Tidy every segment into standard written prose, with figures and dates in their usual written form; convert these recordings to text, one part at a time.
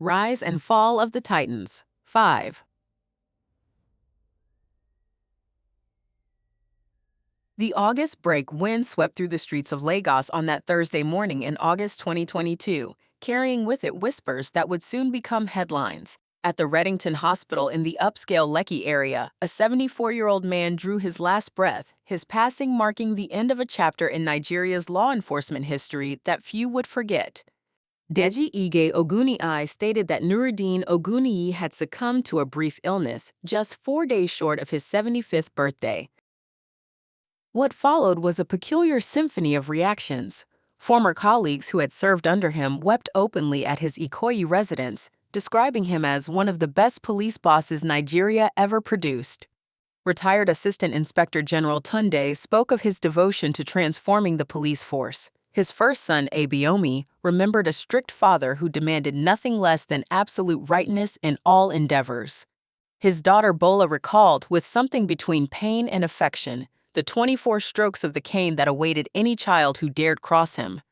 Rise and Fall of the Titans. 5. The August break wind swept through the streets of Lagos on that Thursday morning in August 2022, carrying with it whispers that would soon become headlines. At the Reddington Hospital in the upscale Lekki area, a 74-year-old man drew his last breath, his passing marking the end of a chapter in Nigeria's law enforcement history that few would forget. Deji Ige-Oguniyi stated that Nurudeen Oguniyi had succumbed to a brief illness just 4 days short of his 75th birthday. What followed was a peculiar symphony of reactions. Former colleagues who had served under him wept openly at his Ikoyi residence, describing him as one of the best police bosses Nigeria ever produced. Retired Assistant Inspector General Tunde spoke of his devotion to transforming the police force. His first son, Abiomi, remembered a strict father who demanded nothing less than absolute rightness in all endeavors. His daughter Bola recalled, with something between pain and affection, the 24 strokes of the cane that awaited any child who dared cross him.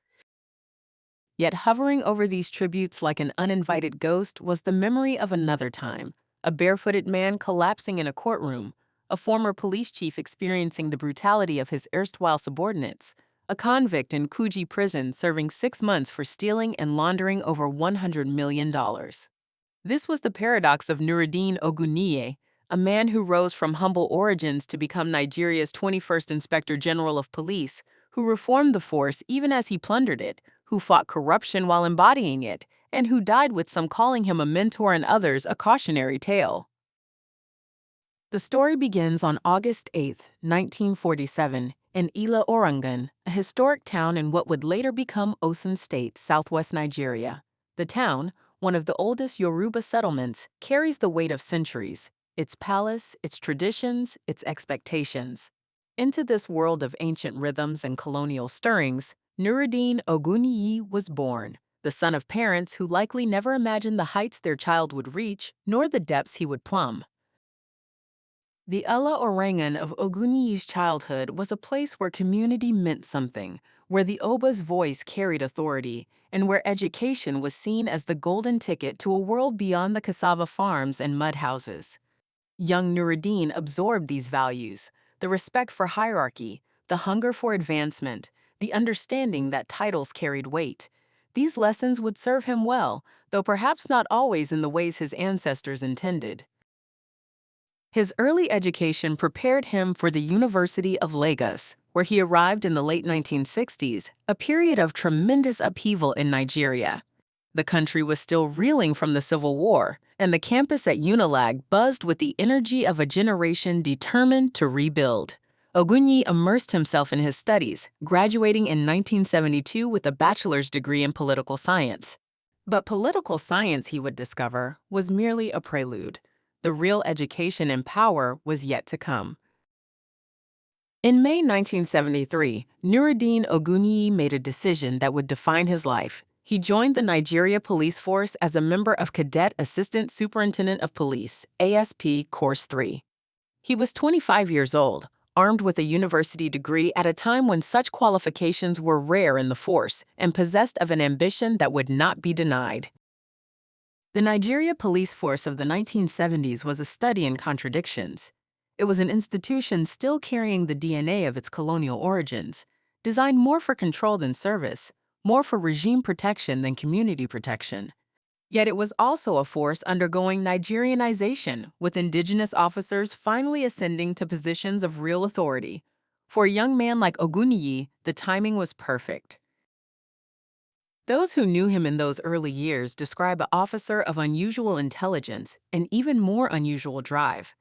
Yet hovering over these tributes like an uninvited ghost was the memory of another time, a barefooted man collapsing in a courtroom, a former police chief experiencing the brutality of his erstwhile subordinates, a convict in Kuje prison serving 6 months for stealing and laundering over $100 million. This was the paradox of Nurudeen Oguniyi, a man who rose from humble origins to become Nigeria's 21st Inspector General of Police, who reformed the force even as he plundered it, who fought corruption while embodying it, and who died with some calling him a mentor and others a cautionary tale. The story begins on August 8, 1947, in Ila-Orangun, a historic town in what would later become Osun State, southwest Nigeria. The town, one of the oldest Yoruba settlements, carries the weight of centuries. Its palace, its traditions, its expectations. Into this world of ancient rhythms and colonial stirrings, Nurudeen Oguniyi was born, the son of parents who likely never imagined the heights their child would reach, nor the depths he would plumb. The Ila-Orangun of Oguniyi's childhood was a place where community meant something, where the Oba's voice carried authority, and where education was seen as the golden ticket to a world beyond the cassava farms and mud houses. Young Nurudeen absorbed these values, the respect for hierarchy, the hunger for advancement, the understanding that titles carried weight. These lessons would serve him well, though perhaps not always in the ways his ancestors intended. His early education prepared him for the University of Lagos, where he arrived in the late 1960s, a period of tremendous upheaval in Nigeria. The country was still reeling from the Civil War, and the campus at Unilag buzzed with the energy of a generation determined to rebuild. Oguniyi immersed himself in his studies, graduating in 1972 with a bachelor's degree in political science. But political science, he would discover, was merely a prelude. The real education and power was yet to come. In May 1973, Nurudeen Oguniyi made a decision that would define his life. He joined the Nigeria Police Force as a member of Cadet Assistant Superintendent of Police, ASP Course 3. He was 25 years old, armed with a university degree at a time when such qualifications were rare in the force, and possessed of an ambition that would not be denied. The Nigeria Police Force of the 1970s was a study in contradictions. It was an institution still carrying the DNA of its colonial origins, designed more for control than service, more for regime protection than community protection. Yet it was also a force undergoing Nigerianization, with indigenous officers finally ascending to positions of real authority. For a young man like Oguniyi, the timing was perfect. Those who knew him in those early years describe an officer of unusual intelligence and even more unusual drive.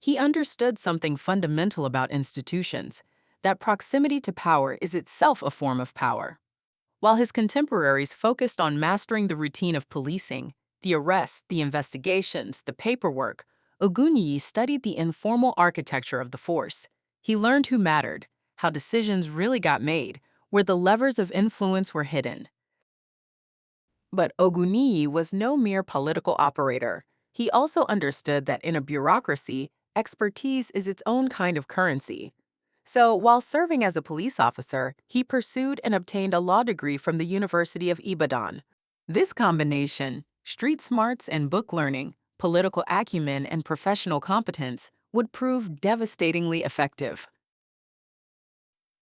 He understood something fundamental about institutions, that proximity to power is itself a form of power. While his contemporaries focused on mastering the routine of policing, the arrests, the investigations, the paperwork, Oguniyi studied the informal architecture of the force. He learned who mattered, how decisions really got made, where the levers of influence were hidden. But Oguniyi was no mere political operator. He also understood that in a bureaucracy, expertise is its own kind of currency. So, while serving as a police officer, he pursued and obtained a law degree from the University of Ibadan. This combination, Street smarts and book learning, political acumen and professional competence would prove devastatingly effective.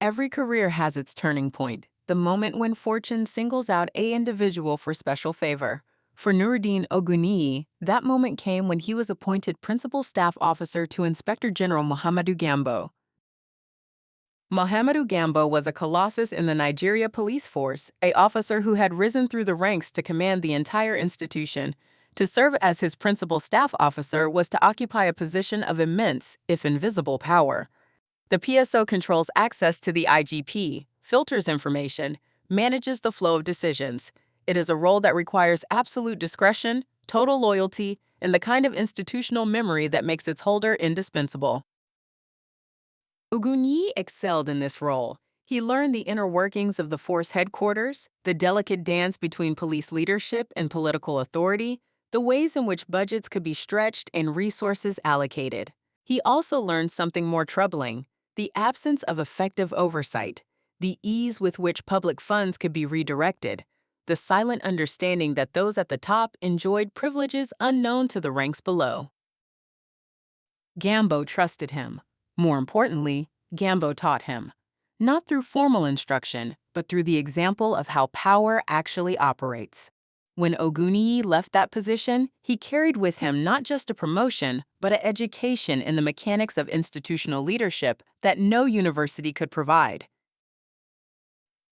Every career has its turning point, the moment when fortune singles out an individual for special favor. For Nurudeen Oguniyi, that moment came when he was appointed Principal Staff Officer to Inspector General Muhammadu Gambo. Muhammadu Gambo was a colossus in the Nigeria police force, an officer who had risen through the ranks to command the entire institution. To serve as his principal staff officer was to occupy a position of immense, if invisible, power. The PSO controls access to the IGP, filters information, manages the flow of decisions. It is a role that requires absolute discretion, total loyalty, and the kind of institutional memory that makes its holder indispensable. Oguniyi excelled in this role. He learned the inner workings of the force headquarters, the delicate dance between police leadership and political authority, the ways in which budgets could be stretched and resources allocated. He also learned something more troubling: the absence of effective oversight, the ease with which public funds could be redirected, the silent understanding that those at the top enjoyed privileges unknown to the ranks below. Gambo trusted him. More importantly, Gambo taught him, not through formal instruction, but through the example of how power actually operates. When Oguniyi left that position, he carried with him not just a promotion, but an education in the mechanics of institutional leadership that no university could provide.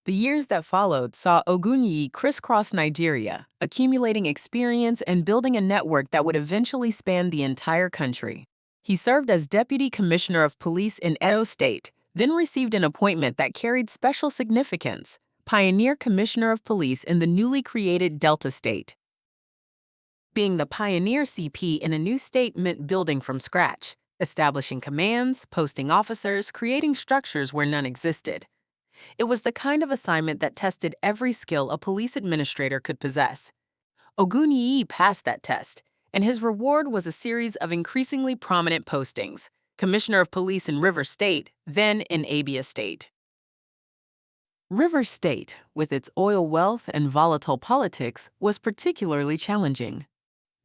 The years that followed saw Oguniyi crisscross Nigeria, accumulating experience and building a network that would eventually span the entire country. He served as Deputy Commissioner of Police in Edo State, then received an appointment that carried special significance: Pioneer Commissioner of Police in the newly created Delta State. Being the pioneer CP in a new state meant building from scratch, establishing commands, posting officers, creating structures where none existed. It was the kind of assignment that tested every skill a police administrator could possess. Oguniyi passed that test, and his reward was a series of increasingly prominent postings: Commissioner of Police in River State, then in Abia State. River State, with its oil wealth and volatile politics, was particularly challenging.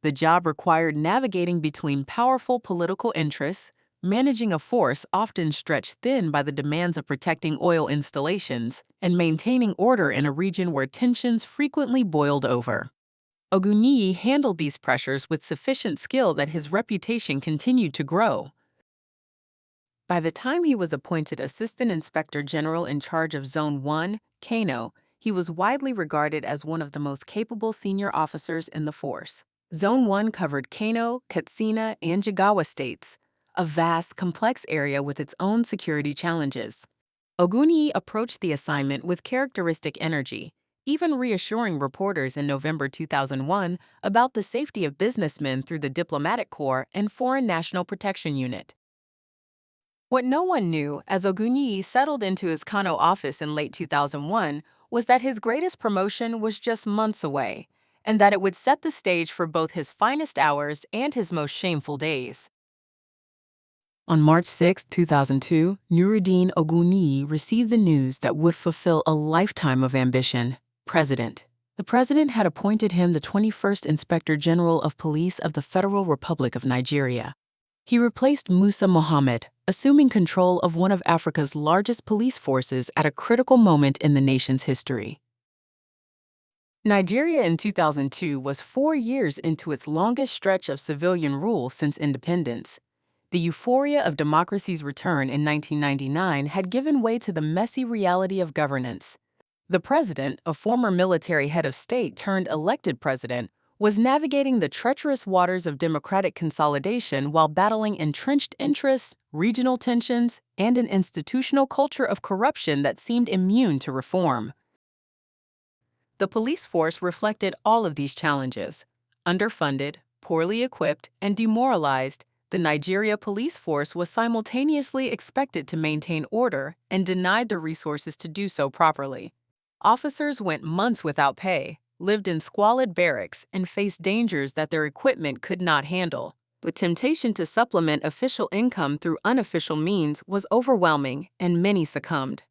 The job required navigating between powerful political interests, managing a force often stretched thin by the demands of protecting oil installations, and maintaining order in a region where tensions frequently boiled over. Oguniyi handled these pressures with sufficient skill that his reputation continued to grow. By the time he was appointed Assistant Inspector General in charge of Zone 1, Kano, he was widely regarded as one of the most capable senior officers in the force. Zone 1 covered Kano, Katsina, and Jigawa states, a vast, complex area with its own security challenges. Oguniyi approached the assignment with characteristic energy, even reassuring reporters in November 2001 about the safety of businessmen through the Diplomatic Corps and Foreign National Protection Unit. What no one knew as Oguniyi settled into his Kano office in late 2001 was that his greatest promotion was just months away, and that it would set the stage for both his finest hours and his most shameful days. On March 6, 2002, Nurudeen Oguniyi received the news that would fulfill a lifetime of ambition: President. The President had appointed him the 21st Inspector General of Police of the Federal Republic of Nigeria. He replaced Musa Mohammed, assuming control of one of Africa's largest police forces at a critical moment in the nation's history. Nigeria in 2002 was 4 years into its longest stretch of civilian rule since independence. The euphoria of democracy's return in 1999 had given way to the messy reality of governance. The president, a former military head of state turned elected president, was navigating the treacherous waters of democratic consolidation while battling entrenched interests, regional tensions, and an institutional culture of corruption that seemed immune to reform. The police force reflected all of these challenges. Underfunded, poorly equipped, and demoralized, the Nigeria police force was simultaneously expected to maintain order and denied the resources to do so properly. Officers went months without pay, lived in squalid barracks, and faced dangers that their equipment could not handle. The temptation to supplement official income through unofficial means was overwhelming, and many succumbed.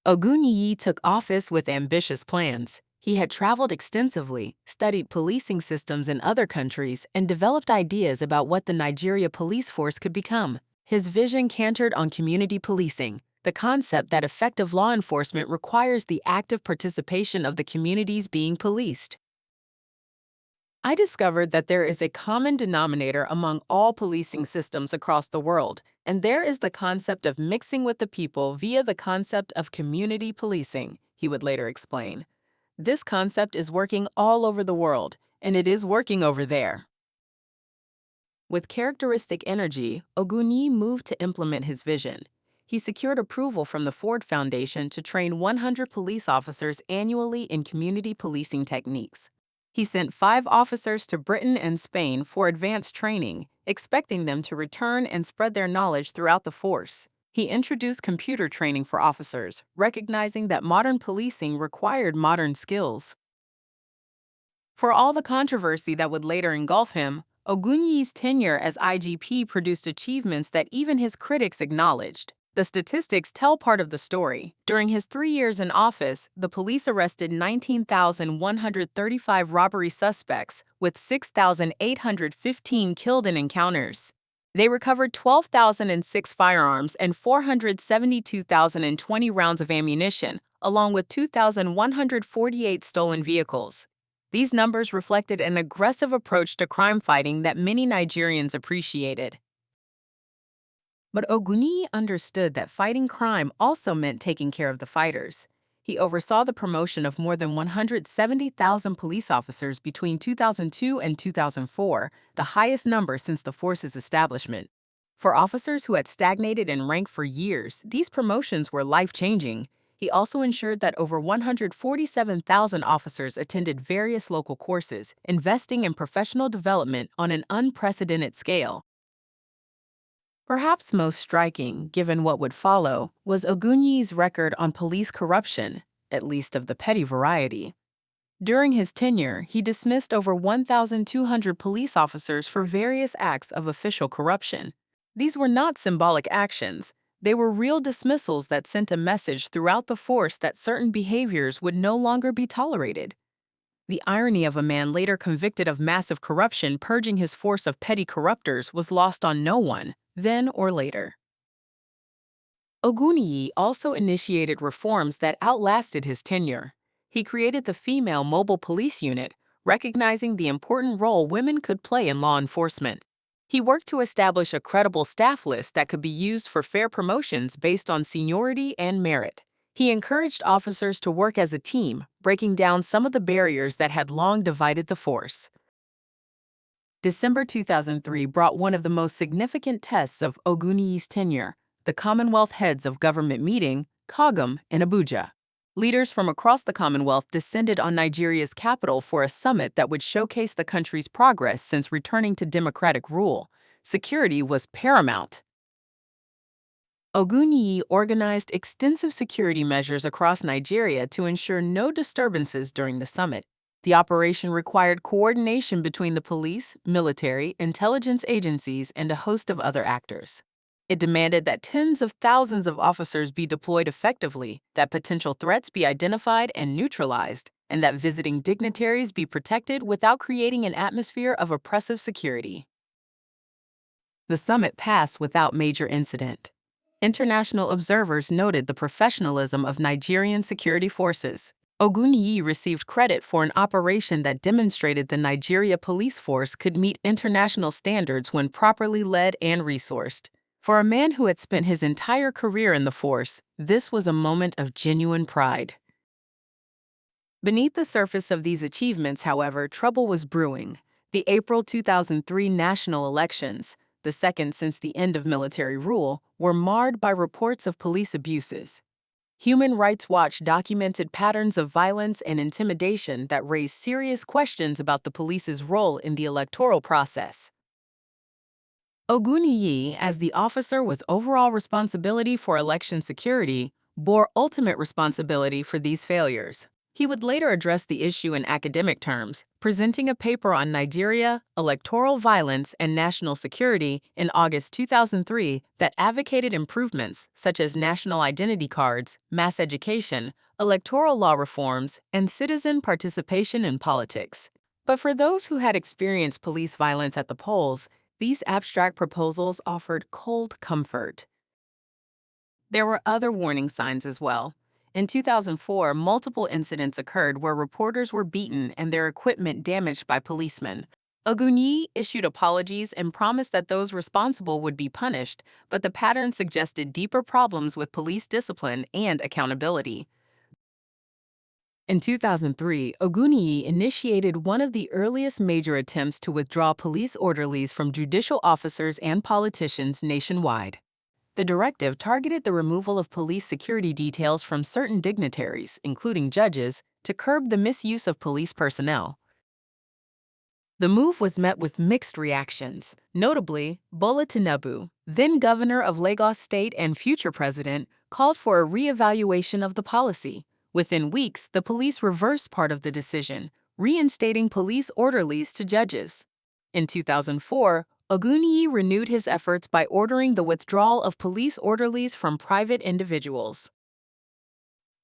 Oguniyi took office with ambitious plans. He had traveled extensively, studied policing systems in other countries, and developed ideas about what the Nigeria police force could become. His vision cantered on community policing, the concept that effective law enforcement requires the active participation of the communities being policed. I discovered that there is a common denominator among all policing systems across the world, and there is the concept of mixing with the people via the concept of community policing, he would later explain. This concept is working all over the world, and it is working over there. With characteristic energy, Oguniyi moved to implement his vision. He secured approval from the Ford Foundation to train 100 police officers annually in community policing techniques. He sent 5 officers to Britain and Spain for advanced training, expecting them to return and spread their knowledge throughout the force. He introduced computer training for officers, recognizing that modern policing required modern skills. For all the controversy that would later engulf him, Oguniyi's tenure as IGP produced achievements that even his critics acknowledged. The statistics tell part of the story. During his 3 years in office, the police arrested 19,135 robbery suspects, with 6,815 killed in encounters. They recovered 12,006 firearms and 472,020 rounds of ammunition, along with 2,148 stolen vehicles. These numbers reflected an aggressive approach to crime fighting that many Nigerians appreciated. But Oguniyi understood that fighting crime also meant taking care of the fighters. He oversaw the promotion of more than 170,000 police officers between 2002 and 2004, the highest number since the force's establishment. For officers who had stagnated in rank for years, these promotions were life-changing. He also ensured that over 147,000 officers attended various local courses, investing in professional development on an unprecedented scale. Perhaps most striking, given what would follow, was Oguniyi's record on police corruption, at least of the petty variety. During his tenure, he dismissed over 1,200 police officers for various acts of official corruption. These were not symbolic actions. They were real dismissals that sent a message throughout the force that certain behaviors would no longer be tolerated. The irony of a man later convicted of massive corruption purging his force of petty corruptors was lost on no one, then or later. Oguniyi also initiated reforms that outlasted his tenure. He created the Female Mobile Police Unit, recognizing the important role women could play in law enforcement. He worked to establish a credible staff list that could be used for fair promotions based on seniority and merit. He encouraged officers to work as a team, breaking down some of the barriers that had long divided the force. December 2003 brought one of the most significant tests of Oguniyi's tenure, the Commonwealth Heads of Government meeting, COGM, in Abuja. Leaders from across the Commonwealth descended on Nigeria's capital for a summit that would showcase the country's progress since returning to democratic rule. Security was paramount. Oguniyi organized extensive security measures across Nigeria to ensure no disturbances during the summit. The operation required coordination between the police, military, intelligence agencies, and a host of other actors. It demanded that tens of thousands of officers be deployed effectively, that potential threats be identified and neutralized, and that visiting dignitaries be protected without creating an atmosphere of oppressive security. The summit passed without major incident. International observers noted the professionalism of Nigerian security forces. Oguniyi received credit for an operation that demonstrated the Nigeria police force could meet international standards when properly led and resourced. For a man who had spent his entire career in the force, this was a moment of genuine pride. Beneath the surface of these achievements, however, trouble was brewing. The April 2003 national elections, the second since the end of military rule, were marred by reports of police abuses. Human Rights Watch documented patterns of violence and intimidation that raised serious questions about the police's role in the electoral process. Oguniyi, as the officer with overall responsibility for election security, bore ultimate responsibility for these failures. He would later address the issue in academic terms, presenting a paper on Nigeria, electoral violence, and national security in August 2003 that advocated improvements such as national identity cards, mass education, electoral law reforms, and citizen participation in politics. But for those who had experienced police violence at the polls, these abstract proposals offered cold comfort. There were other warning signs as well. In 2004, multiple incidents occurred where reporters were beaten and their equipment damaged by policemen. Oguniyi issued apologies and promised that those responsible would be punished, but the pattern suggested deeper problems with police discipline and accountability. In 2003, Oguniyi initiated one of the earliest major attempts to withdraw police orderlies from judicial officers and politicians nationwide. The directive targeted the removal of police security details from certain dignitaries, including judges, to curb the misuse of police personnel. The move was met with mixed reactions. Notably, Bola Tinubu, then governor of Lagos State and future president, called for a re-evaluation of the policy. Within weeks, the police reversed part of the decision, reinstating police orderlies to judges. In 2004, Oguniyi renewed his efforts by ordering the withdrawal of police orderlies from private individuals.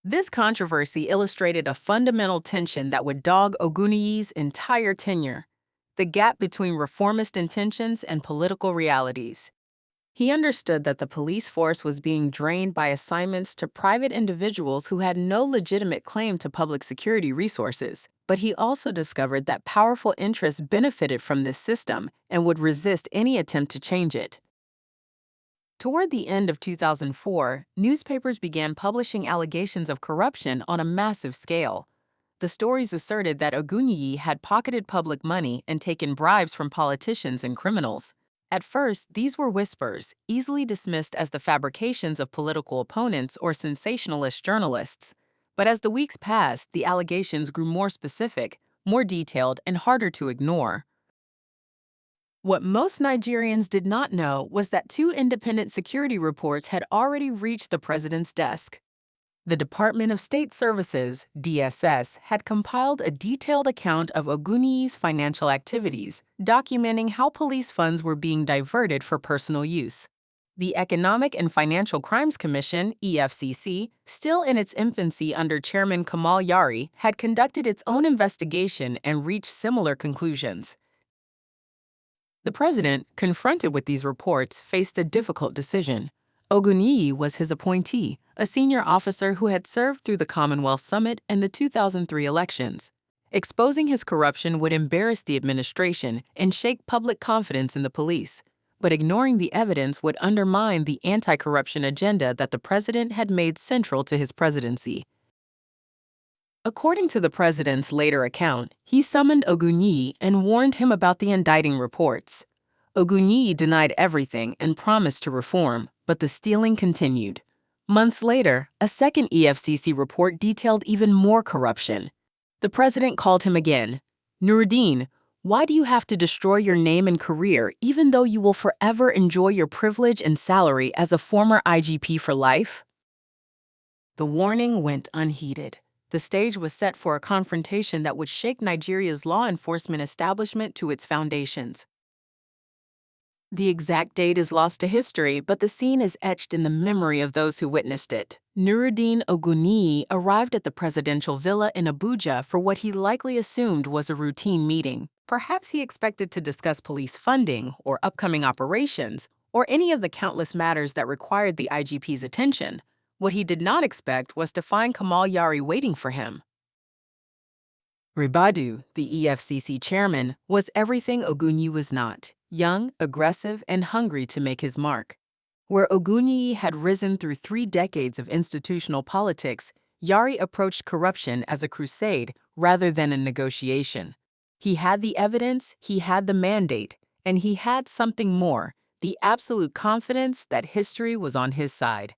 This controversy illustrated a fundamental tension that would dog Oguniyi's entire tenure: the gap between reformist intentions and political realities. He understood that the police force was being drained by assignments to private individuals who had no legitimate claim to public security resources, but he also discovered that powerful interests benefited from this system and would resist any attempt to change it. Toward the end of 2004, newspapers began publishing allegations of corruption on a massive scale. The stories asserted that Oguniyi had pocketed public money and taken bribes from politicians and criminals. At first, these were whispers, easily dismissed as the fabrications of political opponents or sensationalist journalists. But as the weeks passed, the allegations grew more specific, more detailed, and harder to ignore. What most Nigerians did not know was that two independent security reports had already reached the president's desk. The Department of State Services, DSS, had compiled a detailed account of Oguniyi's financial activities, documenting how police funds were being diverted for personal use. The Economic and Financial Crimes Commission, EFCC, still in its infancy under Chairman Kamal Yari, had conducted its own investigation and reached similar conclusions. The president, confronted with these reports, faced a difficult decision. Oguniyi was his appointee, a senior officer who had served through the Commonwealth Summit and the 2003 elections. Exposing his corruption would embarrass the administration and shake public confidence in the police. But ignoring the evidence would undermine the anti-corruption agenda that the president had made central to his presidency. According to the president's later account, he summoned Oguniyi and warned him about the indicting reports. Oguniyi denied everything and promised to reform, but the stealing continued. Months later, a second EFCC report detailed even more corruption. The president called him again. "Nurudeen, why do you have to destroy your name and career even though you will forever enjoy your privilege and salary as a former IGP for life?" The warning went unheeded. The stage was set for a confrontation that would shake Nigeria's law enforcement establishment to its foundations. The exact date is lost to history, but the scene is etched in the memory of those who witnessed it. Nurudeen Oguniyi arrived at the presidential villa in Abuja for what he likely assumed was a routine meeting. Perhaps he expected to discuss police funding or upcoming operations, or any of the countless matters that required the IGP's attention. What he did not expect was to find Kamal Yari waiting for him. Ribadu, the EFCC chairman, was everything Oguniyi was not: young, aggressive, and hungry to make his mark. Where Oguniyi had risen through 3 decades of institutional politics, Yari approached corruption as a crusade rather than a negotiation. He had the evidence, he had the mandate, and he had something more: the absolute confidence that history was on his side.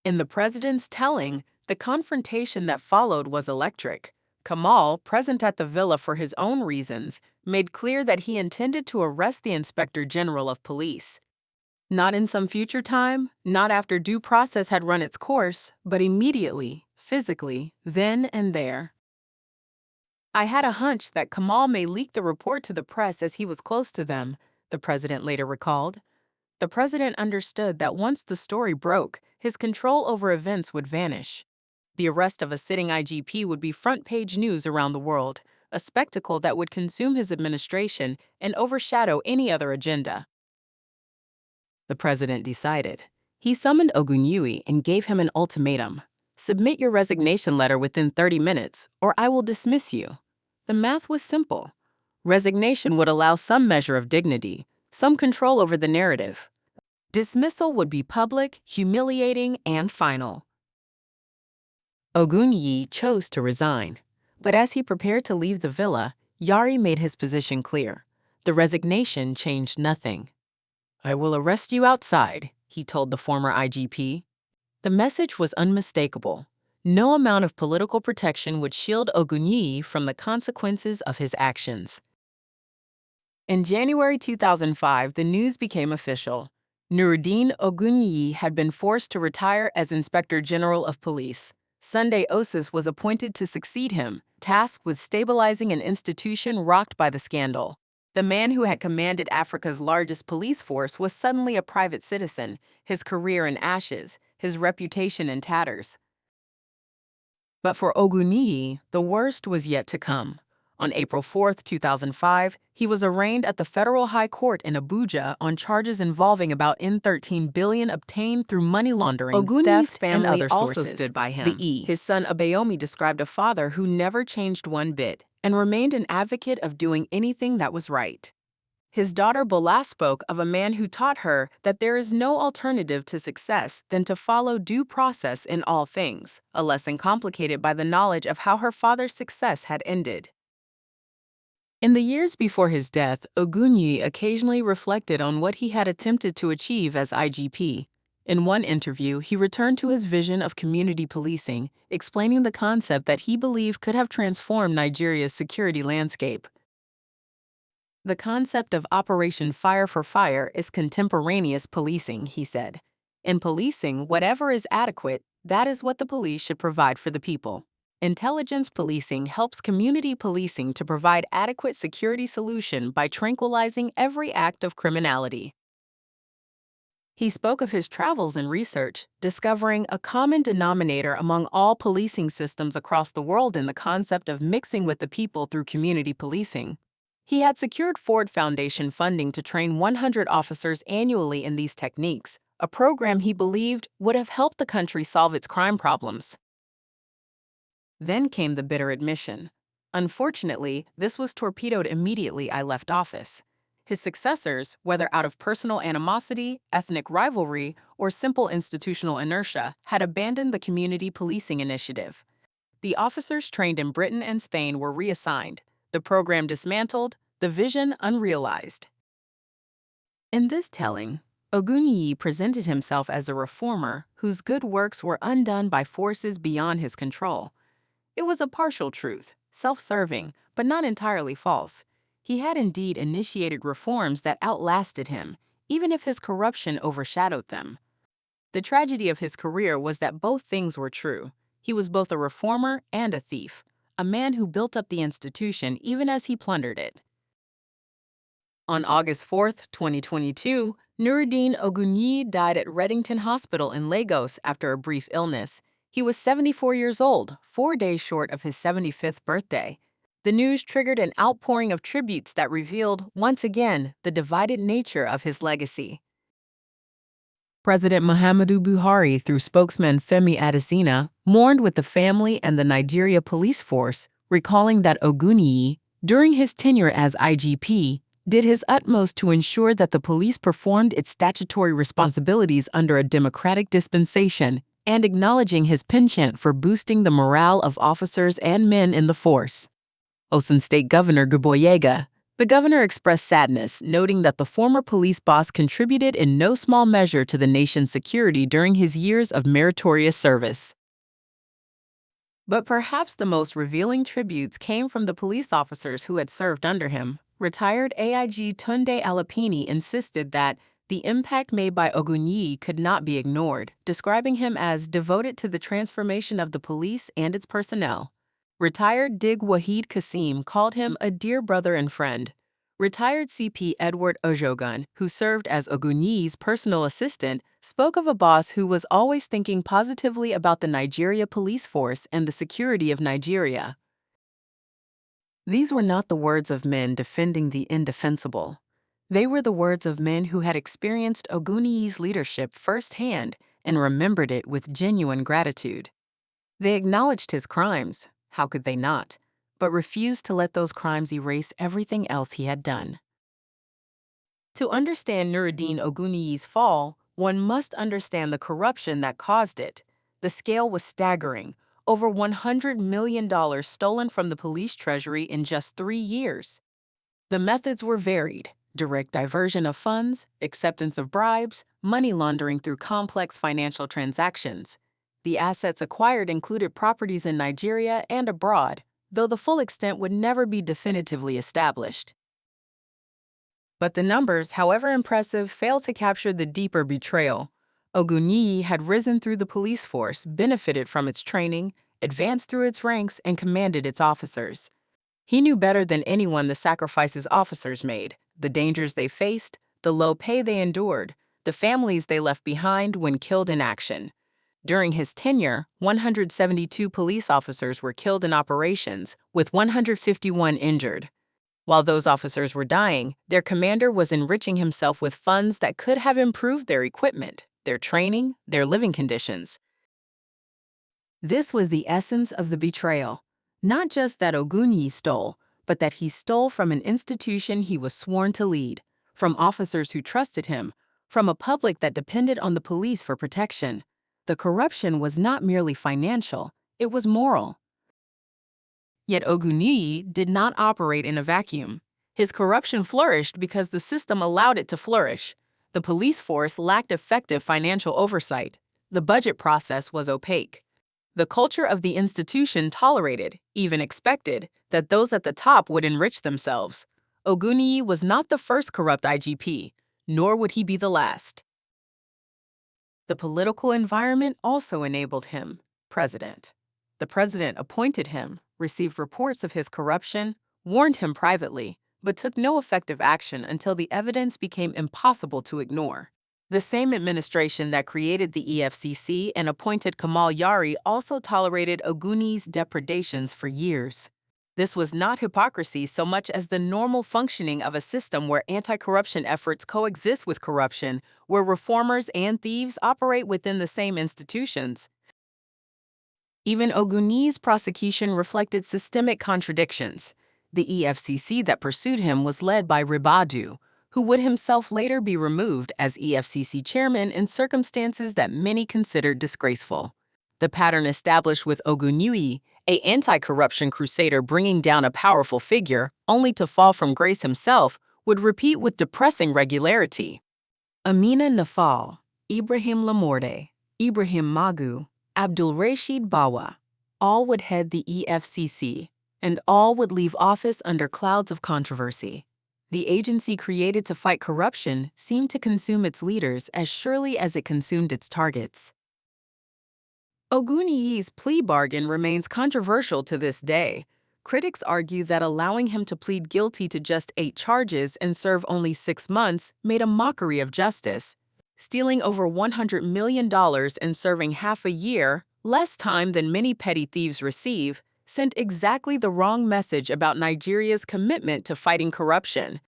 In the president's telling, the confrontation that followed was electric. Kamal, present at the villa for his own reasons, made clear that he intended to arrest the Inspector General of Police. Not in some future time, not after due process had run its course, but immediately, physically, then and there. "I had a hunch that Kamal may leak the report to the press as he was close to them," the president later recalled. The president understood that once the story broke, his control over events would vanish. The arrest of a sitting IGP would be front-page news around the world, a spectacle that would consume his administration and overshadow any other agenda. The president decided. He summoned Oguniyi and gave him an ultimatum. Submit your resignation letter within 30 minutes, or I will dismiss you. The math was simple. Resignation would allow some measure of dignity, some control over the narrative. Dismissal would be public, humiliating, and final. Oguniyi chose to resign. But as he prepared to leave the villa, Yari made his position clear. The resignation changed nothing. I will arrest you outside, he told the former IGP. The message was unmistakable. No amount of political protection would shield Oguniyi from the consequences of his actions. In January 2005, the news became official. Nurudeen Oguniyi had been forced to retire as Inspector General of Police. Sunday Osis was appointed to succeed him, tasked with stabilizing an institution rocked by the scandal. The man who had commanded Africa's largest police force was suddenly a private citizen, his career in ashes, his reputation in tatters. But for Oguniyi, the worst was yet to come. On April 4, 2005, he was arraigned at the Federal High Court in Abuja on charges involving about $13 billion obtained through money laundering, Oguniyi's theft, family and other also sources. stood by him. His son Abayomi described a father who never changed one bit and remained an advocate of doing anything that was right. His daughter Bola spoke of a man who taught her that there is no alternative to success than to follow due process in all things, a lesson complicated by the knowledge of how her father's success had ended. In the years before his death, Oguniyi occasionally reflected on what he had attempted to achieve as IGP. In one interview, he returned to his vision of community policing, explaining the concept that he believed could have transformed Nigeria's security landscape. The concept of Operation Fire for Fire is contemporaneous policing, he said. In policing, whatever is adequate, that is what the police should provide for the people. Intelligence policing helps community policing to provide adequate security solution by tranquilizing every act of criminality. He spoke of his travels and research, discovering a common denominator among all policing systems across the world in the concept of mixing with the people through community policing. He had secured Ford Foundation funding to train 100 officers annually in these techniques, a program he believed would have helped the country solve its crime problems. Then came the bitter admission. Unfortunately, this was torpedoed immediately I left office. His successors, whether out of personal animosity, ethnic rivalry, or simple institutional inertia, had abandoned the community policing initiative. The officers trained in Britain and Spain were reassigned, the program dismantled, the vision unrealized. In this telling, Oguniyi presented himself as a reformer whose good works were undone by forces beyond his control. It was a partial truth, self-serving, but not entirely false. He had indeed initiated reforms that outlasted him, even if his corruption overshadowed them. The tragedy of his career was that both things were true. He was both a reformer and a thief, a man who built up the institution even as he plundered it. On August 4, 2022, Nurudeen Oguniyi died at Reddington Hospital in Lagos after a brief illness. He was 74 years old, 4 days short of his 75th birthday. The news triggered an outpouring of tributes that revealed, once again, the divided nature of his legacy. President Muhammadu Buhari, through spokesman Femi Adesina, mourned with the family and the Nigeria police force, recalling that Oguniyi, during his tenure as IGP, did his utmost to ensure that the police performed its statutory responsibilities under a democratic dispensation, and acknowledging his penchant for boosting the morale of officers and men in the force. Osun State Governor Gboyega. The governor expressed sadness, noting that the former police boss contributed in no small measure to the nation's security during his years of meritorious service. But perhaps the most revealing tributes came from the police officers who had served under him. Retired AIG Tunde Alapini insisted that the impact made by Oguniyi could not be ignored, describing him as devoted to the transformation of the police and its personnel. Retired Dig Wahid Kasim called him a dear brother and friend. Retired CP Edward Ojogun, who served as Oguniyi's personal assistant, spoke of a boss who was always thinking positively about the Nigeria police force and the security of Nigeria. These were not the words of men defending the indefensible. They were the words of men who had experienced Oguniyi's leadership firsthand and remembered it with genuine gratitude. They acknowledged his crimes, how could they not, but refused to let those crimes erase everything else he had done. To understand Nurudeen Oguniyi's fall, one must understand the corruption that caused it. The scale was staggering. Over $100 million stolen from the police treasury in just 3 years. The methods were varied: direct diversion of funds, acceptance of bribes, money laundering through complex financial transactions. The assets acquired included properties in Nigeria and abroad, though the full extent would never be definitively established. But the numbers, however impressive, fail to capture the deeper betrayal. Oguniyi had risen through the police force, benefited from its training, advanced through its ranks, and commanded its officers. He knew better than anyone the sacrifices officers made, the dangers they faced, the low pay they endured, the families they left behind when killed in action. During his tenure, 172 police officers were killed in operations, with 151 injured. While those officers were dying, their commander was enriching himself with funds that could have improved their equipment, their training, their living conditions. This was the essence of the betrayal. Not just that Oguniyi stole, but that he stole from an institution he was sworn to lead, from officers who trusted him, from a public that depended on the police for protection. The corruption was not merely financial, it was moral. Yet Oguniyi did not operate in a vacuum. His corruption flourished because the system allowed it to flourish. The police force lacked effective financial oversight. The budget process was opaque. The culture of the institution tolerated, even expected, that those at the top would enrich themselves. Oguniyi was not the first corrupt IGP, nor would he be the last. The political environment also enabled him president. The president appointed him, received reports of his corruption, warned him privately, but took no effective action until the evidence became impossible to ignore. The same administration that created the EFCC and appointed Kamal Yari also tolerated Oguniyi's depredations for years. This was not hypocrisy so much as the normal functioning of a system where anti-corruption efforts coexist with corruption, where reformers and thieves operate within the same institutions. Even Oguniyi's prosecution reflected systemic contradictions. The EFCC that pursued him was led by Ribadu, who would himself later be removed as EFCC chairman in circumstances that many considered disgraceful. The pattern established with Oguniyi, an anti-corruption crusader bringing down a powerful figure, only to fall from grace himself, would repeat with depressing regularity. Amina Nafal, Ibrahim Lamorde, Ibrahim Magu, Abdul Rashid Bawa, all would head the EFCC, and all would leave office under clouds of controversy. The agency created to fight corruption seemed to consume its leaders as surely as it consumed its targets. Oguniyi's plea bargain remains controversial to this day. Critics argue that allowing him to plead guilty to just 8 charges and serve only 6 months made a mockery of justice. Stealing over $100 million and serving half a year, less time than many petty thieves receive, sent exactly the wrong message about Nigeria's commitment to fighting corruption.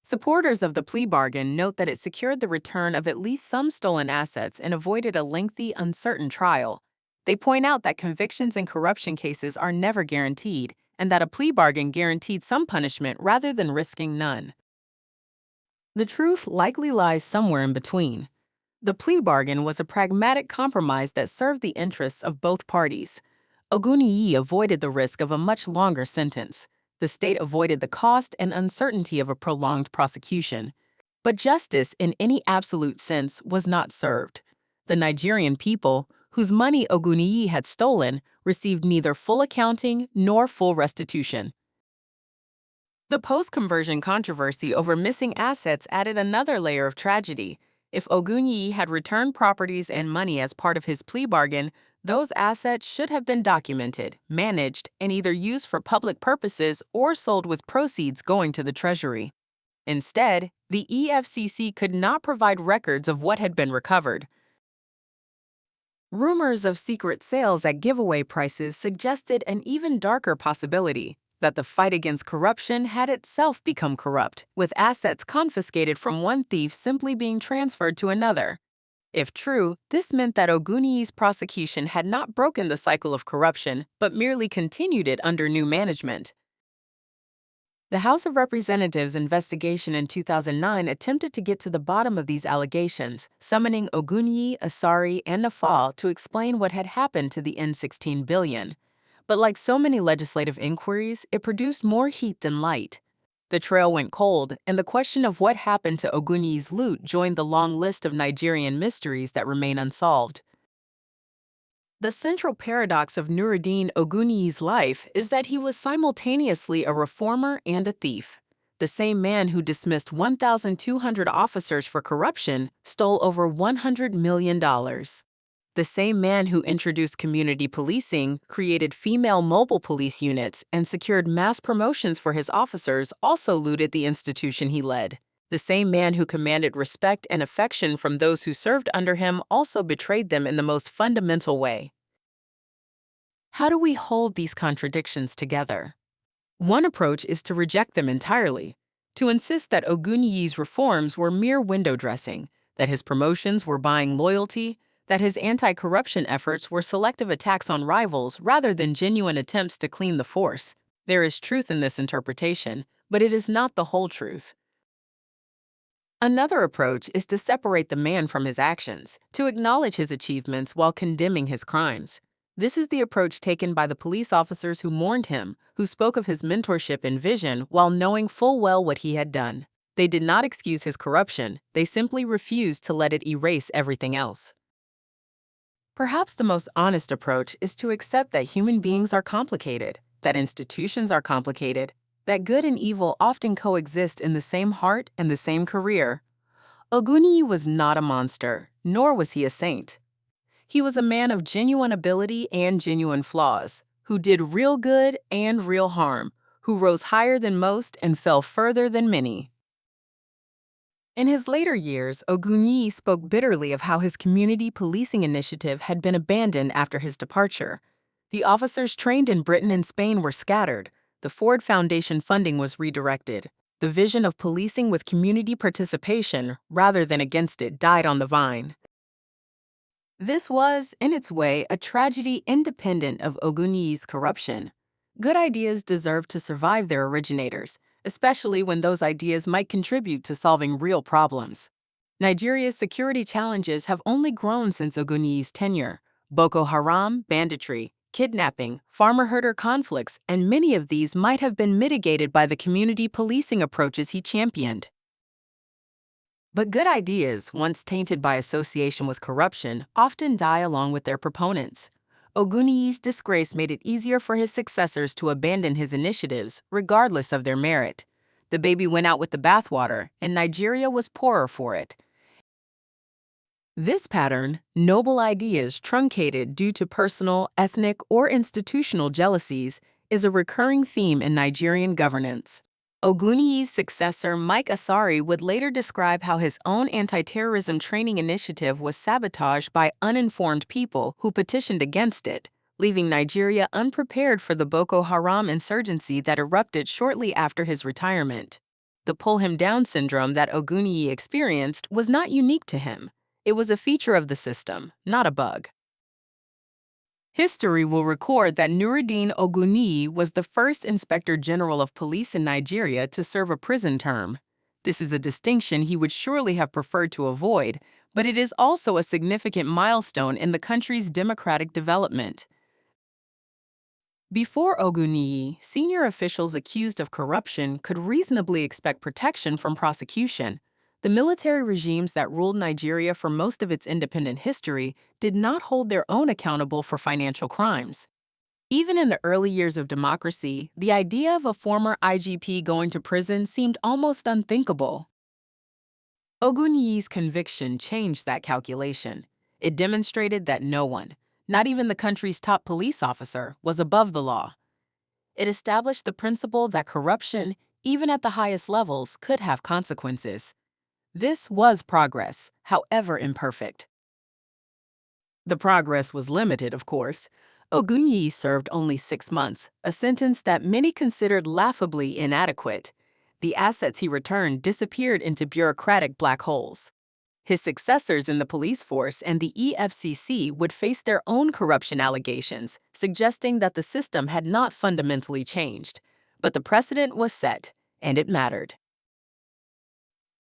Supporters of the plea bargain note that it secured the return of at least some stolen assets and avoided a lengthy, uncertain trial. They point out that convictions in corruption cases are never guaranteed, and that a plea bargain guaranteed some punishment rather than risking none. The truth likely lies somewhere in between. The plea bargain was a pragmatic compromise that served the interests of both parties. Oguniyi avoided the risk of a much longer sentence. The state avoided the cost and uncertainty of a prolonged prosecution. But justice, in any absolute sense, was not served. The Nigerian people, whose money Oguniyi had stolen, received neither full accounting nor full restitution. The post-conversion controversy over missing assets added another layer of tragedy. If Oguniyi had returned properties and money as part of his plea bargain, those assets should have been documented, managed, and either used for public purposes or sold with proceeds going to the treasury. Instead, the EFCC could not provide records of what had been recovered. Rumors of secret sales at giveaway prices suggested an even darker possibility that the fight against corruption had itself become corrupt, with assets confiscated from one thief simply being transferred to another. If true, this meant that Oguniyi's prosecution had not broken the cycle of corruption, but merely continued it under new management. The House of Representatives' investigation in 2009 attempted to get to the bottom of these allegations, summoning Oguniyi, Asari, and Nafal to explain what had happened to the N16 billion. But like so many legislative inquiries, it produced more heat than light. The trail went cold, and the question of what happened to Oguniyi's loot joined the long list of Nigerian mysteries that remain unsolved. The central paradox of Nurudeen Oguniyi's life is that he was simultaneously a reformer and a thief. The same man who dismissed 1,200 officers for corruption stole over $100 million. The same man who introduced community policing, created female mobile police units, and secured mass promotions for his officers also looted the institution he led. The same man who commanded respect and affection from those who served under him also betrayed them in the most fundamental way. How do we hold these contradictions together? One approach is to reject them entirely, to insist that Oguniyi's reforms were mere window dressing, that his promotions were buying loyalty, that his anti-corruption efforts were selective attacks on rivals rather than genuine attempts to clean the force. There is truth in this interpretation, but it is not the whole truth. Another approach is to separate the man from his actions, to acknowledge his achievements while condemning his crimes. This is the approach taken by the police officers who mourned him, who spoke of his mentorship and vision while knowing full well what he had done. They did not excuse his corruption, they simply refused to let it erase everything else. Perhaps the most honest approach is to accept that human beings are complicated, that institutions are complicated, that good and evil often coexist in the same heart and the same career. Oguniyi was not a monster, nor was he a saint. He was a man of genuine ability and genuine flaws, who did real good and real harm, who rose higher than most and fell further than many. In his later years, Oguniyi spoke bitterly of how his community policing initiative had been abandoned after his departure. The officers trained in Britain and Spain were scattered. The Ford Foundation funding was redirected. The vision of policing with community participation, rather than against it, died on the vine. This was, in its way, a tragedy independent of Oguniyi's corruption. Good ideas deserve to survive their originators, especially when those ideas might contribute to solving real problems. Nigeria's security challenges have only grown since Oguniyi's tenure. Boko Haram, banditry, kidnapping, farmer-herder conflicts, and many of these might have been mitigated by the community policing approaches he championed. But good ideas, once tainted by association with corruption, often die along with their proponents. Oguniyi's disgrace made it easier for his successors to abandon his initiatives, regardless of their merit. The baby went out with the bathwater, and Nigeria was poorer for it. This pattern, noble ideas truncated due to personal, ethnic, or institutional jealousies, is a recurring theme in Nigerian governance. Oguniyi's successor, Mike Asari, would later describe how his own anti-terrorism training initiative was sabotaged by uninformed people who petitioned against it, leaving Nigeria unprepared for the Boko Haram insurgency that erupted shortly after his retirement. The pull-him-down syndrome that Oguniyi experienced was not unique to him. It was a feature of the system, not a bug. History will record that Nurudeen Oguniyi was the first Inspector General of Police in Nigeria to serve a prison term. This is a distinction he would surely have preferred to avoid, but it is also a significant milestone in the country's democratic development. Before Oguniyi, senior officials accused of corruption could reasonably expect protection from prosecution. The military regimes that ruled Nigeria for most of its independent history did not hold their own accountable for financial crimes. Even in the early years of democracy, the idea of a former IGP going to prison seemed almost unthinkable. Oguniyi's conviction changed that calculation. It demonstrated that no one, not even the country's top police officer, was above the law. It established the principle that corruption, even at the highest levels, could have consequences. This was progress, however imperfect. The progress was limited, of course. Oguniyi served only 6 months, a sentence that many considered laughably inadequate. The assets he returned disappeared into bureaucratic black holes. His successors in the police force and the EFCC would face their own corruption allegations, suggesting that the system had not fundamentally changed. But the precedent was set, and it mattered.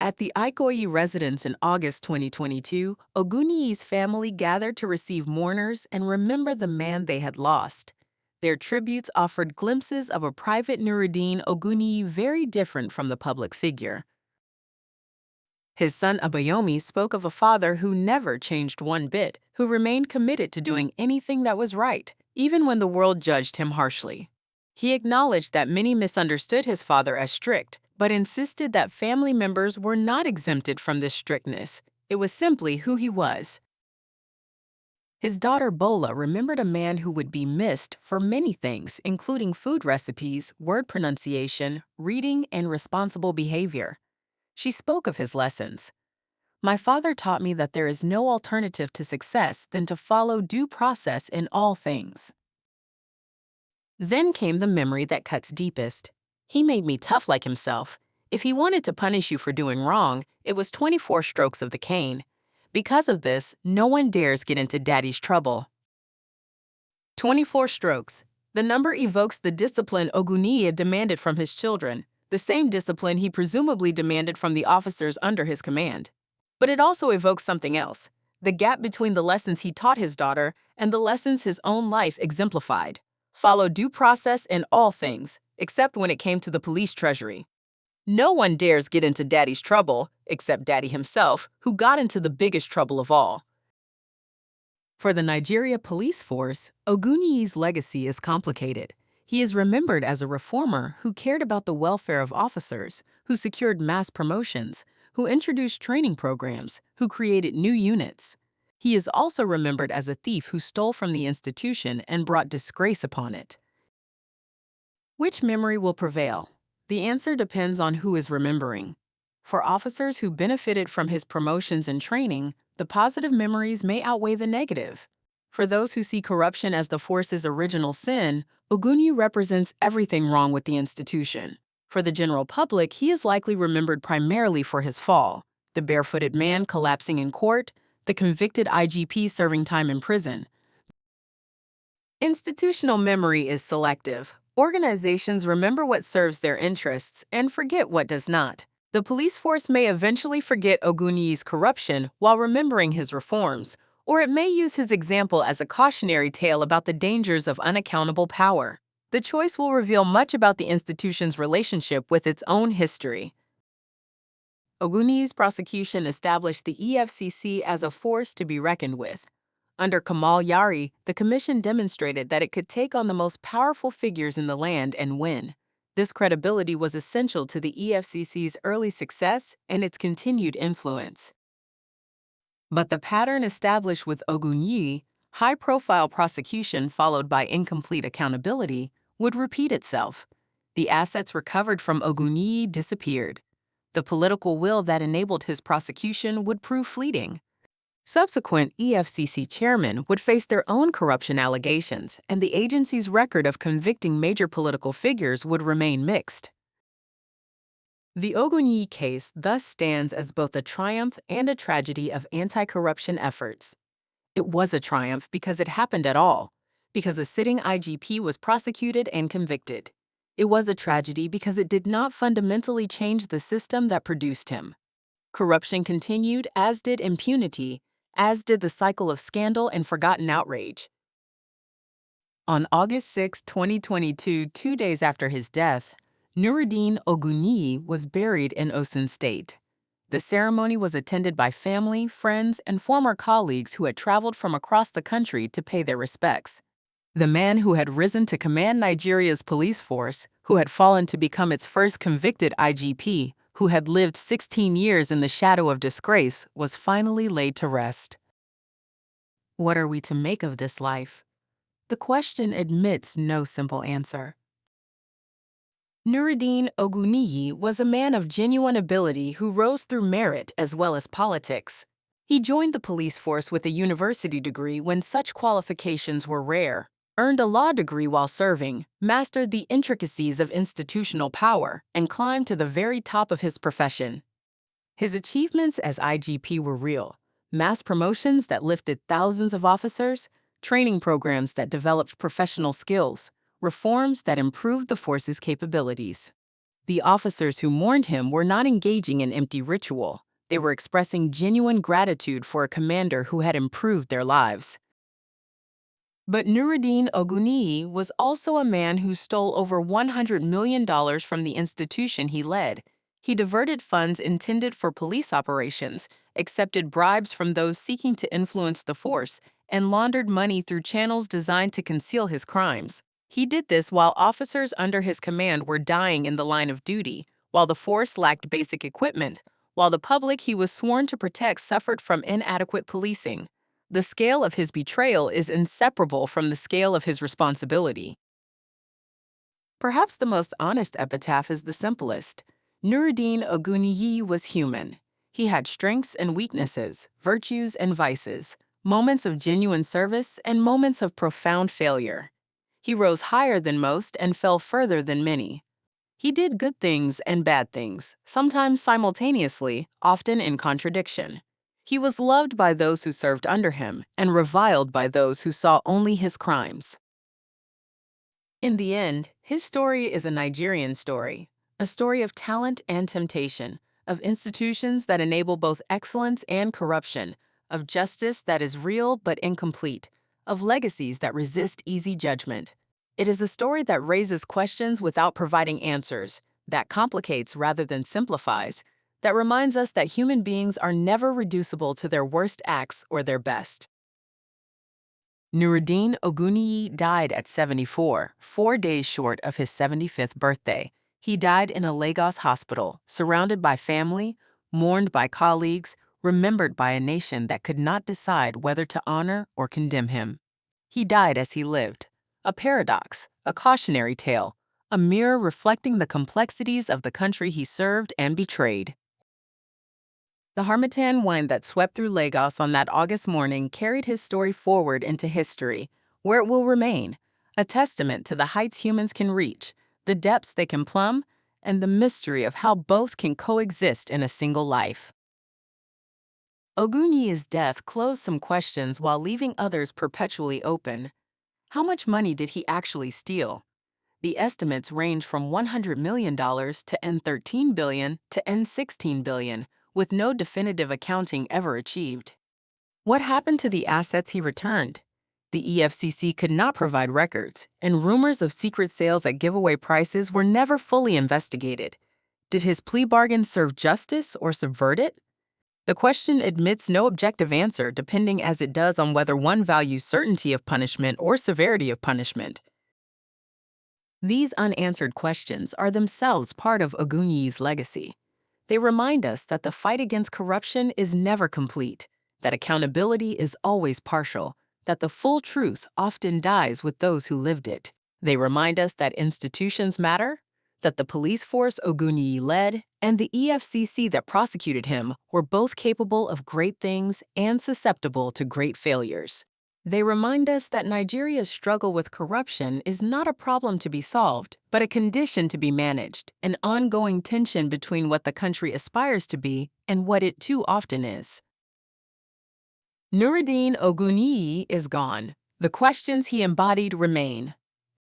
At the Ikoyi residence in August 2022, Oguniyi's family gathered to receive mourners and remember the man they had lost. Their tributes offered glimpses of a private Nurudeen Oguniyi very different from the public figure. His son Abayomi spoke of a father who never changed one bit, who remained committed to doing anything that was right, even when the world judged him harshly. He acknowledged that many misunderstood his father as strict, but insisted that family members were not exempted from this strictness. It was simply who he was. His daughter Bola remembered a man who would be missed for many things, including food recipes, word pronunciation, reading, and responsible behavior. She spoke of his lessons. "My father taught me that there is no alternative to success than to follow due process in all things." Then came the memory that cuts deepest. "He made me tough like himself. If he wanted to punish you for doing wrong, it was 24 strokes of the cane. Because of this, no one dares get into daddy's trouble." 24 strokes. The number evokes the discipline Oguniyi demanded from his children, the same discipline he presumably demanded from the officers under his command. But it also evokes something else, the gap between the lessons he taught his daughter and the lessons his own life exemplified. Follow due process in all things, except when it came to the police treasury. No one dares get into daddy's trouble, except daddy himself, who got into the biggest trouble of all. For the Nigeria police force, Oguniyi's legacy is complicated. He is remembered as a reformer who cared about the welfare of officers, who secured mass promotions, who introduced training programs, who created new units. He is also remembered as a thief who stole from the institution and brought disgrace upon it. Which memory will prevail? The answer depends on who is remembering. For officers who benefited from his promotions and training, the positive memories may outweigh the negative. For those who see corruption as the force's original sin, Oguniyi represents everything wrong with the institution. For the general public, he is likely remembered primarily for his fall, the barefooted man collapsing in court, the convicted IGP serving time in prison. Institutional memory is selective. Organizations remember what serves their interests and forget what does not. The police force may eventually forget Oguniyi's corruption while remembering his reforms, or it may use his example as a cautionary tale about the dangers of unaccountable power. The choice will reveal much about the institution's relationship with its own history. Oguniyi's prosecution established the EFCC as a force to be reckoned with. Under Kamal Yari, the commission demonstrated that it could take on the most powerful figures in the land and win. This credibility was essential to the EFCC's early success and its continued influence. But the pattern established with Oguniyi, high-profile prosecution followed by incomplete accountability, would repeat itself. The assets recovered from Oguniyi disappeared. The political will that enabled his prosecution would prove fleeting. Subsequent EFCC chairmen would face their own corruption allegations, and the agency's record of convicting major political figures would remain mixed. The Oguniyi case thus stands as both a triumph and a tragedy of anti-corruption efforts. It was a triumph because it happened at all, because a sitting IGP was prosecuted and convicted. It was a tragedy because it did not fundamentally change the system that produced him. Corruption continued, as did impunity, as did the cycle of scandal and forgotten outrage. On August 6, 2022, 2 days after his death, Nurudeen Oguniyi was buried in Osun State. The ceremony was attended by family, friends, and former colleagues who had traveled from across the country to pay their respects. The man who had risen to command Nigeria's police force, who had fallen to become its first convicted IGP, who had lived 16 years in the shadow of disgrace, was finally laid to rest. What are we to make of this life? The question admits no simple answer. Nurudeen Oguniyi was a man of genuine ability who rose through merit as well as politics. He joined the police force with a university degree when such qualifications were rare, earned a law degree while serving, mastered the intricacies of institutional power, and climbed to the very top of his profession. His achievements as IGP were real: mass promotions that lifted thousands of officers, training programs that developed professional skills, reforms that improved the force's capabilities. The officers who mourned him were not engaging in empty ritual. They were expressing genuine gratitude for a commander who had improved their lives. But Nurudeen Oguniyi was also a man who stole over $100 million from the institution he led. He diverted funds intended for police operations, accepted bribes from those seeking to influence the force, and laundered money through channels designed to conceal his crimes. He did this while officers under his command were dying in the line of duty, while the force lacked basic equipment, while the public he was sworn to protect suffered from inadequate policing. The scale of his betrayal is inseparable from the scale of his responsibility. Perhaps the most honest epitaph is the simplest. Nurudeen Oguniyi was human. He had strengths and weaknesses, virtues and vices, moments of genuine service and moments of profound failure. He rose higher than most and fell further than many. He did good things and bad things, sometimes simultaneously, often in contradiction. He was loved by those who served under him and reviled by those who saw only his crimes. In the end, his story is a Nigerian story, a story of talent and temptation, of institutions that enable both excellence and corruption, of justice that is real but incomplete, of legacies that resist easy judgment. It is a story that raises questions without providing answers, that complicates rather than simplifies, that reminds us that human beings are never reducible to their worst acts or their best. Nurudeen Oguniyi died at 74, 4 days short of his 75th birthday. He died in a Lagos hospital, surrounded by family, mourned by colleagues, remembered by a nation that could not decide whether to honor or condemn him. He died as he lived, a paradox, a cautionary tale, a mirror reflecting the complexities of the country he served and betrayed. The Harmattan wind that swept through Lagos on that August morning carried his story forward into history, where it will remain, a testament to the heights humans can reach, the depths they can plumb, and the mystery of how both can coexist in a single life. Oguniyi's death closed some questions while leaving others perpetually open. How much money did he actually steal? The estimates range from $100 million to N13 billion to N16 billion, with no definitive accounting ever achieved. What happened to the assets he returned? The EFCC could not provide records, and rumors of secret sales at giveaway prices were never fully investigated. Did his plea bargain serve justice or subvert it? The question admits no objective answer, depending as it does on whether one values certainty of punishment or severity of punishment. These unanswered questions are themselves part of Oguniyi's legacy. They remind us that the fight against corruption is never complete, that accountability is always partial, that the full truth often dies with those who lived it. They remind us that institutions matter, that the police force Oguniyi led and the EFCC that prosecuted him were both capable of great things and susceptible to great failures. They remind us that Nigeria's struggle with corruption is not a problem to be solved, but a condition to be managed, an ongoing tension between what the country aspires to be and what it too often is. Nurudeen Oguniyi is gone. The questions he embodied remain.